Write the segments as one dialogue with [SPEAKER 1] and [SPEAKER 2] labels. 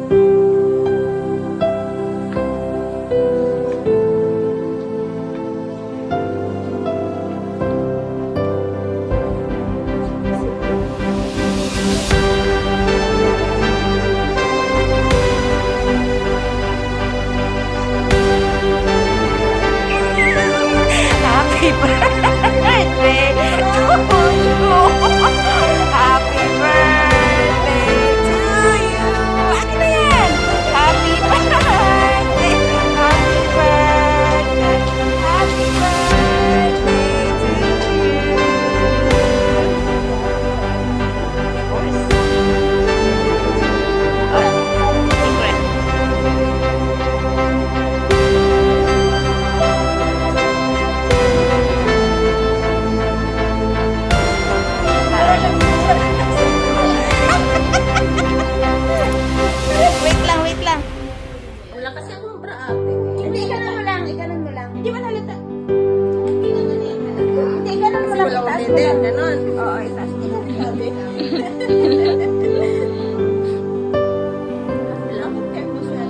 [SPEAKER 1] Happy birthday to you. Happy birthday to you. Ano na yan? Happy birthday. Happy birthday. Happy birthday to you. Of course. Secret. Wait lang, wait lang.
[SPEAKER 2] Wala kasi akong bra ate.
[SPEAKER 3] Hindi, ikanan mo lang. Ikanan mo lang.
[SPEAKER 2] Hindi man halata.
[SPEAKER 3] Hindi, ikanan mo lang.
[SPEAKER 2] Wala akong
[SPEAKER 3] Itaas mo
[SPEAKER 2] hindi.
[SPEAKER 3] lang.
[SPEAKER 2] Ganon.
[SPEAKER 3] Oo, itaas mo lang.
[SPEAKER 2] Wala akong time mo siya.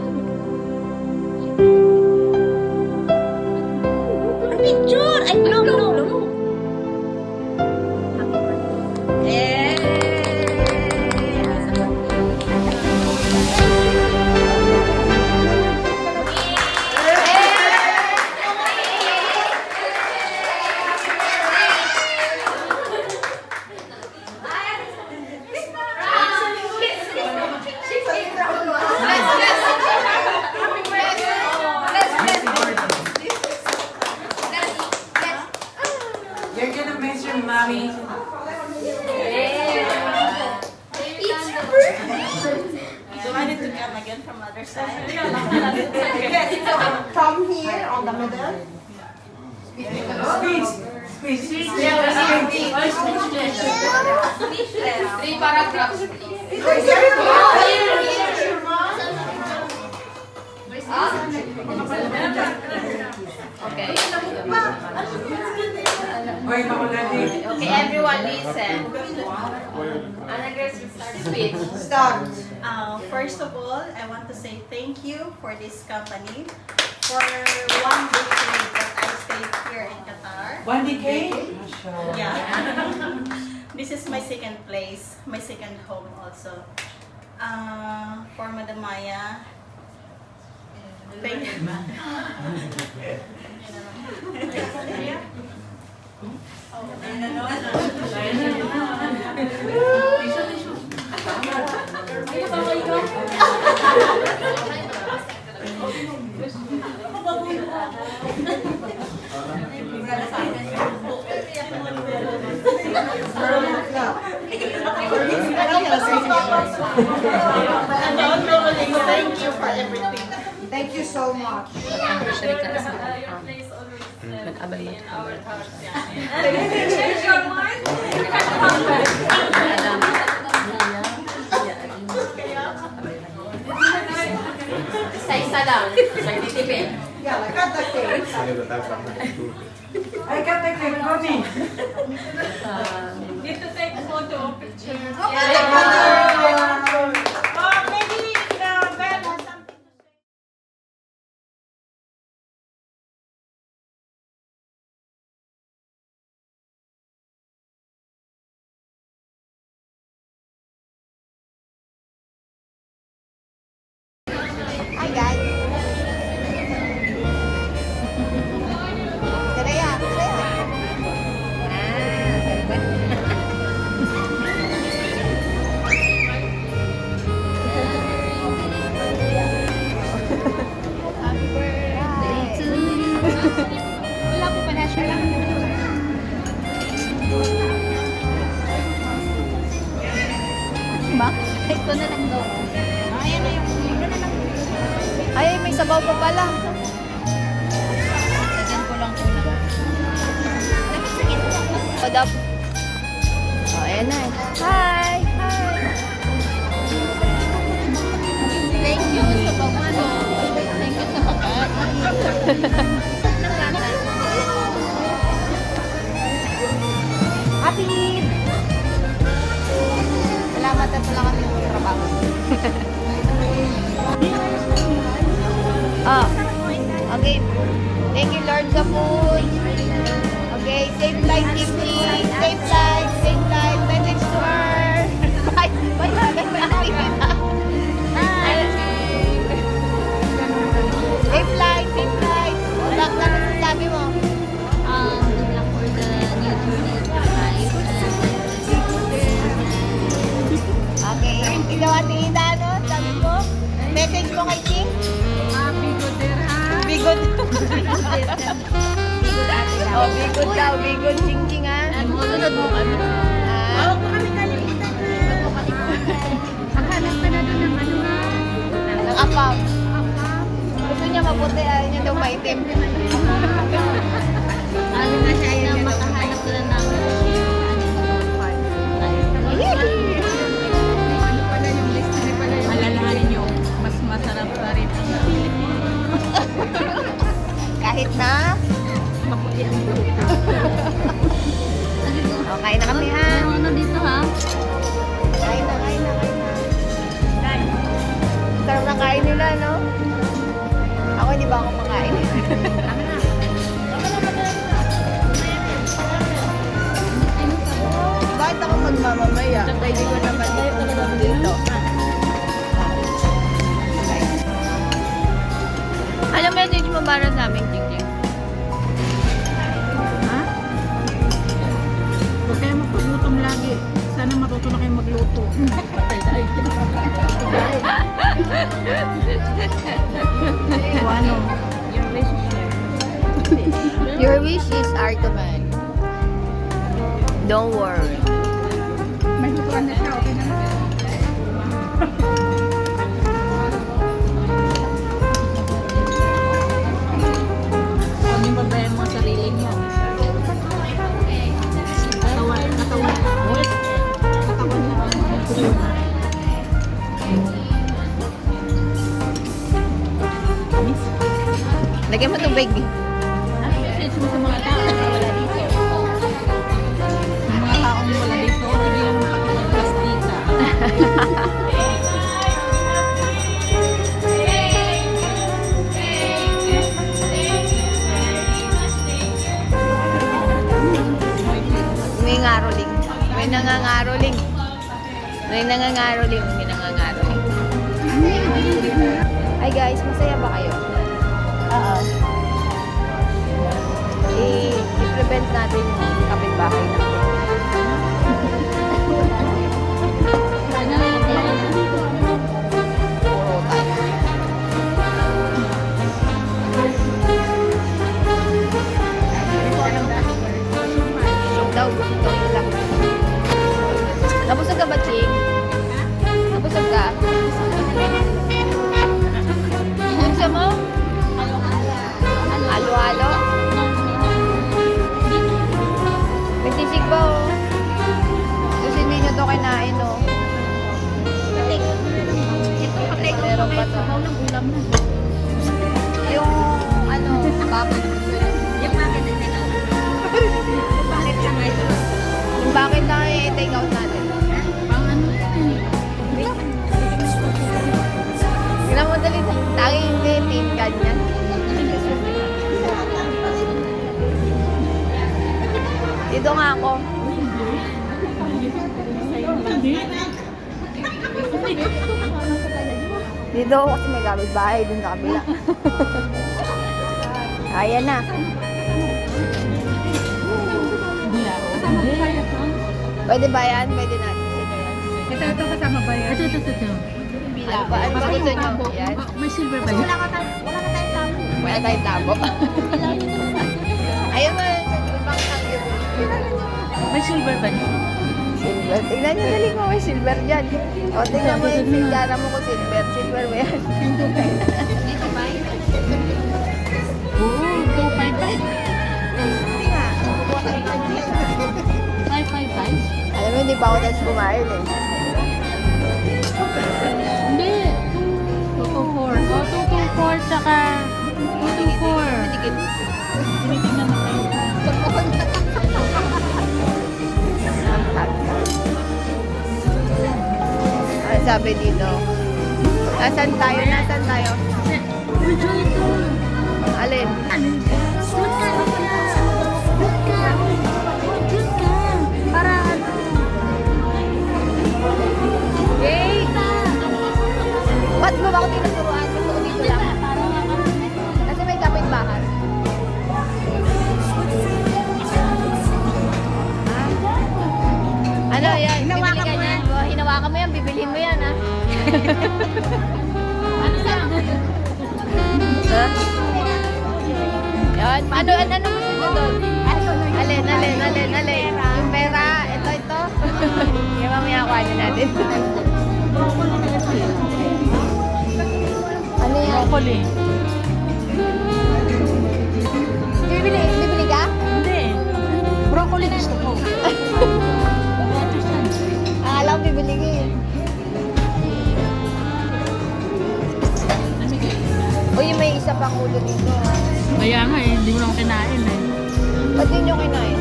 [SPEAKER 3] Ang picture! Ay, no, no.
[SPEAKER 4] You're gonna miss your mommy.
[SPEAKER 2] So I need to come again from other side.
[SPEAKER 3] From here, on the middle.
[SPEAKER 4] Squeeze. Squeeze.
[SPEAKER 2] Three paragraphs. Okay.
[SPEAKER 4] Hoy, makulati.
[SPEAKER 2] Okay, everyone listen. Anna Grace, speech.
[SPEAKER 3] Start.
[SPEAKER 5] First of all, I want to say thank you for this company for 1 decade that I stayed here in Qatar.
[SPEAKER 4] 1 decade? Mashallah.
[SPEAKER 5] Yeah. This is my second place, my second home also. For Madam Maya, thank you. Thank you for everything.
[SPEAKER 3] Thank you so much.
[SPEAKER 2] Isa-isa lang. Nagtitipid.
[SPEAKER 3] Yeah, like cut the cake.
[SPEAKER 4] I got the cake, mommy.
[SPEAKER 5] Need to take photo picture.
[SPEAKER 3] Maybe Ben has something to say. Hi guys. Teraya, teraya. Happy birthday to you. Wala po pala siya.
[SPEAKER 6] Ba? Ito na lang daw.
[SPEAKER 3] Ayan na yung
[SPEAKER 6] Ay, may sabaw pa pala. Lagyan ko lang una. Padap. Oh, ayan na. Hi! Hi!
[SPEAKER 2] Thank you sa pag-ano. Thank you sa pagkain.
[SPEAKER 3] Happy! Salamat at wala kami ng trabaho.
[SPEAKER 1] Message mo kay Ching? Bigod. Oh, bigod daw. Bigod, Ching Ching ha.
[SPEAKER 6] Sunod mo kami.
[SPEAKER 1] Ah,
[SPEAKER 3] Maghanap ka na doon ng ano nga.
[SPEAKER 1] ng apaw. Gusto niya maputi, ayaw niya daw maitim.
[SPEAKER 6] Ano na siya na makahanap ko lang ng
[SPEAKER 2] Alalahanin nyo, mas masarap pa rin ang
[SPEAKER 1] Kahit na.
[SPEAKER 2] maputi ang buhok.
[SPEAKER 1] Okay na kami ha.
[SPEAKER 6] ano dito ha?
[SPEAKER 1] Kain na. Sarap na kain nila, no? Ako hindi ba ako makain? Bakit ako magmamamaya? Pwede ko naman dito. Ano message mo para sa amin, Ching Ching?
[SPEAKER 2] Ha? Huwag kayo magpagutom lagi. Sana matuto na kayo magluto. O ano? Your wish is yours.
[SPEAKER 1] Your wish is our command. Don't worry.
[SPEAKER 2] May lutuan na siya. Okay na. Huwag niyo babayan mo ang sarili niyo. Katawan. Katawan na.
[SPEAKER 1] Lagyan mo tubig.
[SPEAKER 2] Message mo sa mga tao na wala dito. Yung mga taong wala dito, hindi lang makapagplastika.
[SPEAKER 1] May ngaroling. May nangangaroling. May nangangaroling. May nangangaroling. Hi guys, masaya ba kayo? Oo. I-prevent natin yung kapitbahay natin. Puro tayo. Busog daw, busog daw sila. Nabusog ka ba, Ching? Nabusog ka? Gusto mo? Halo-halo? Nagsisig ba, oh? Kasi hindi nyo to kinain, oh. Meron pa to. Yung, ano, bakit gusto nyo? Yung bakit na i-take out natin? Tignan mo dali. Tangi hindi, tin ganyan. Dito nga ako. Dito ako kasi may gamit bahay dun sa kabila. Kaya na. Pwede ba yan? Pwede natin.
[SPEAKER 2] Ito kasama ba yan? Ito.
[SPEAKER 1] Ano ba? Ano ba gusto nyo? Yan.
[SPEAKER 2] May silver ba yan?
[SPEAKER 1] Wala tayong tabo. Ayun mo. Ibang tangyo.
[SPEAKER 2] May silver ba yan?
[SPEAKER 1] Silver. Tignan nyo dali ko. May silver dyan. O, tignan mo yung sinjara mo ko silver. Silver ba yan?
[SPEAKER 2] Oo, 255.
[SPEAKER 1] Hindi nga. Kukuha tayo ng dito.
[SPEAKER 2] 555?
[SPEAKER 1] Alam mo, hindi pa ako tapos kumain eh.
[SPEAKER 2] Hindi. 224. O, 224 tsaka 224.
[SPEAKER 1] Tikit.
[SPEAKER 2] Tinitignan mo kayo.
[SPEAKER 1] Ano sabi dito? Nasaan tayo? Nasaan tayo?
[SPEAKER 2] Medyo ito.
[SPEAKER 1] Alin?
[SPEAKER 2] Doon ka. Para ano?
[SPEAKER 1] Yay! Ba't mo ba ako tinuturuan? Gusto ko dito lang. Kasi may kapitbahay. Ano yan? Hinawakan mo yan. Hinawakan mo yan. Bibilhin mo yan ha.
[SPEAKER 2] Ano
[SPEAKER 1] Ha? Yan. Ano gusto nyo doon? Alin. Yung pera. Ito. Yung mamaya kuhanin natin. Ano yan?
[SPEAKER 2] Broccoli.
[SPEAKER 1] Bibili ka?
[SPEAKER 2] Hindi. Broccoli gusto ko.
[SPEAKER 1] Akala ko bibili ka eh. Uy, may isa pang ulo dito.
[SPEAKER 2] Kaya nga eh, hindi mo lang kinain eh.
[SPEAKER 1] Ba't yun yung kinain?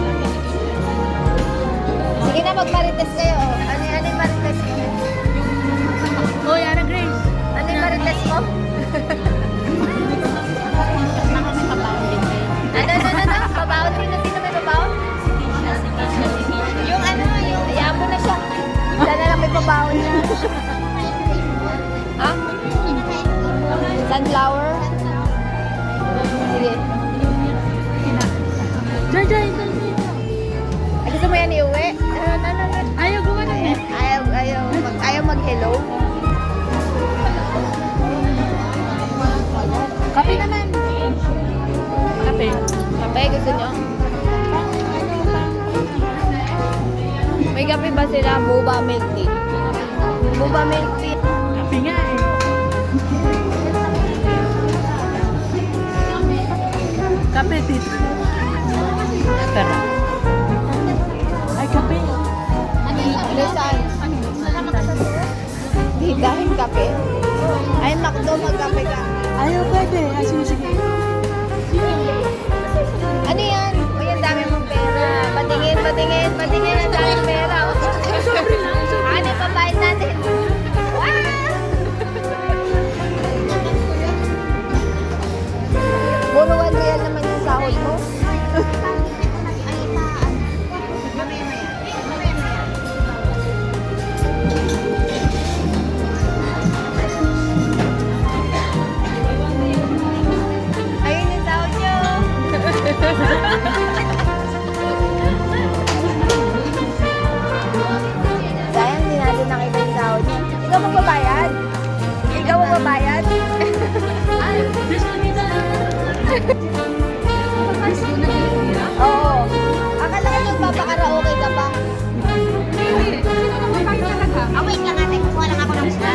[SPEAKER 1] Sige na, magmarites kayo. Ano yung marites mo?
[SPEAKER 2] Hoy, Ana Grace.
[SPEAKER 1] Ano yung marites mo? Ano? Babaon rin na sino may babaon? Yung hayaan mo na siya. Sana lang may babaon niya. Ah? Sunflower? Sige.
[SPEAKER 2] Jai.
[SPEAKER 1] Ay, gusto mo yan iuwi?
[SPEAKER 2] Ayaw gumana eh.
[SPEAKER 1] Ayaw mag-hello?
[SPEAKER 2] Kape naman. Kape.
[SPEAKER 1] Kape, gusto nyo? May kape ba sila? Boba milk tea. Boba milk tea.
[SPEAKER 2] Kape nga eh. Kape, tito. Tara. Ay, kape.
[SPEAKER 1] Ano saan? Di dahil kape? Ay, McDo, magkape ka.
[SPEAKER 2] Ayaw pwede. Ay, sige.
[SPEAKER 1] Ano yan? Uy, ang dami mong pera. Patingin. Ang dami mong pera. Ano yung pabayad natin? Wow! Puro 1 real naman yung sahod mo. Ayun yung sahod nyo. Sayang, hindi natin nakita yung sahod niya. Ikaw magbabayad? Oo. Akala ko magpapakaraoke ka pa.
[SPEAKER 3] Wait lang ate, kukuha lang ako ng isa.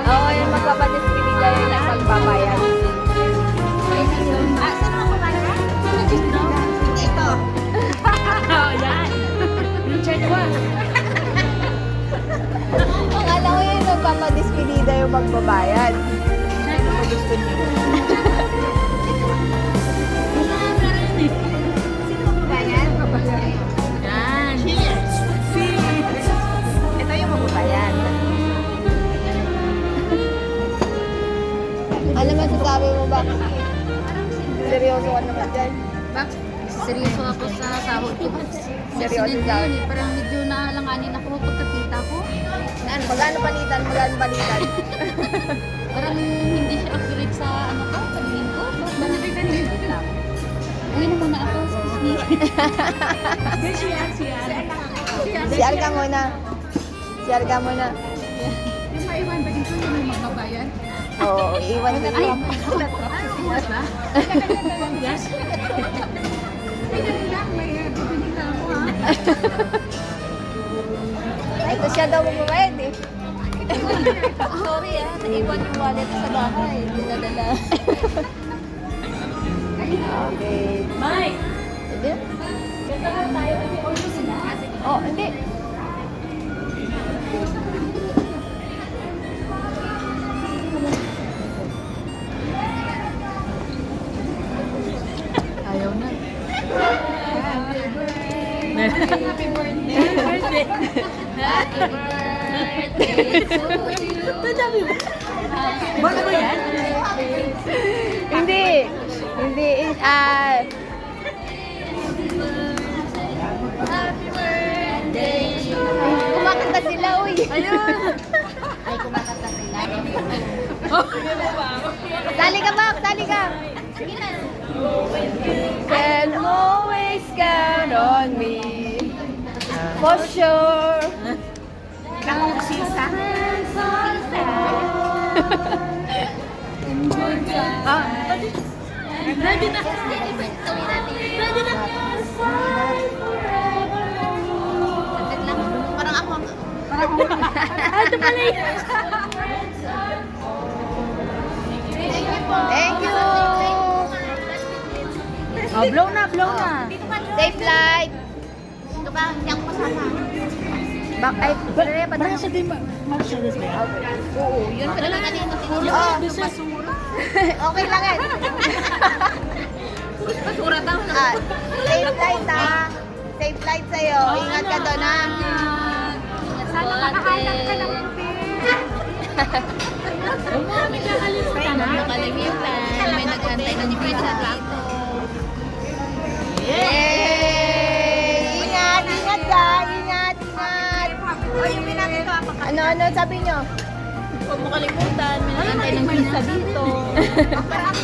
[SPEAKER 1] Oo, yung magpapadiskinita yun ang magbabayad.
[SPEAKER 3] Saan ako ba na? Ito.
[SPEAKER 2] Oh, yan. Yung check ko.
[SPEAKER 1] Akala ko yun magpapadiskinita yung magbabayad.
[SPEAKER 2] Check ko gusto niyo.
[SPEAKER 3] Bayan?
[SPEAKER 2] Yan.
[SPEAKER 1] Ito yung magbabayad. Alam mo, sasabi mo ba? Seryoso ka naman dyan.
[SPEAKER 6] Bakit? Seryoso ako sa sahod ko.
[SPEAKER 1] Seryoso sa sahod?
[SPEAKER 6] Parang medyo naalanganin ako pagkakita ko.
[SPEAKER 1] Ano, magkano palitan?
[SPEAKER 6] Parang hindi siya accurate sa ano ko, sabihin ko. Bakit lang? Uwi na muna ako. Excuse me.
[SPEAKER 1] Siar ka muna.
[SPEAKER 6] Yung maiwan ba dito yung magbabayad?
[SPEAKER 1] Oo, iwan dito.
[SPEAKER 6] Yes ba? Yes. May bibili ka ako ha.
[SPEAKER 1] Ito siya daw magbabayad eh.
[SPEAKER 6] Sorry naiwan yung wallet sa bahay. Dinadala.
[SPEAKER 1] Okay.
[SPEAKER 2] Mike!
[SPEAKER 1] Hindi? Oh, hindi.
[SPEAKER 6] Ayaw na.
[SPEAKER 2] Happy birthday!
[SPEAKER 6] Happy birthday to you.
[SPEAKER 2] Bago mo yan?
[SPEAKER 1] Hindi.
[SPEAKER 6] Happy birthday to you.
[SPEAKER 1] Kumakanta sila, uy.
[SPEAKER 2] Ayun!
[SPEAKER 3] Ay, kumakanta sila.
[SPEAKER 1] Sali ka, Bak.
[SPEAKER 3] Sige na.
[SPEAKER 1] Can always count on me. For sure.
[SPEAKER 3] Sisa.
[SPEAKER 2] Ready na.
[SPEAKER 1] Ready na. Saglit lang. Parang ako.
[SPEAKER 2] Ito pala yun.
[SPEAKER 1] Thank you.
[SPEAKER 2] Oh, blow na, blow na.
[SPEAKER 1] Safe flight. Ito ba? Hindi ako kasama. Ay, pwede pa
[SPEAKER 2] Parang sabi Mercedes ba yan?
[SPEAKER 1] Oo, yun pala lang kanina.
[SPEAKER 2] Oh, this is...
[SPEAKER 1] Okay lang yan.
[SPEAKER 6] Basura daw.
[SPEAKER 1] Safe flight ha. Safe flight sa'yo. Ingat ka doon ha.
[SPEAKER 6] Sana makahanap ka ng
[SPEAKER 2] May kakalimutan na.
[SPEAKER 6] Nakalimutan. May nag-antay na pizza dito.
[SPEAKER 1] Yay! Ingat, ingat ka. Ingat, ingat. Ano sabi nyo?
[SPEAKER 6] Huwag mo kalimutan. May nag-antay ng pizza dito.
[SPEAKER 1] Parang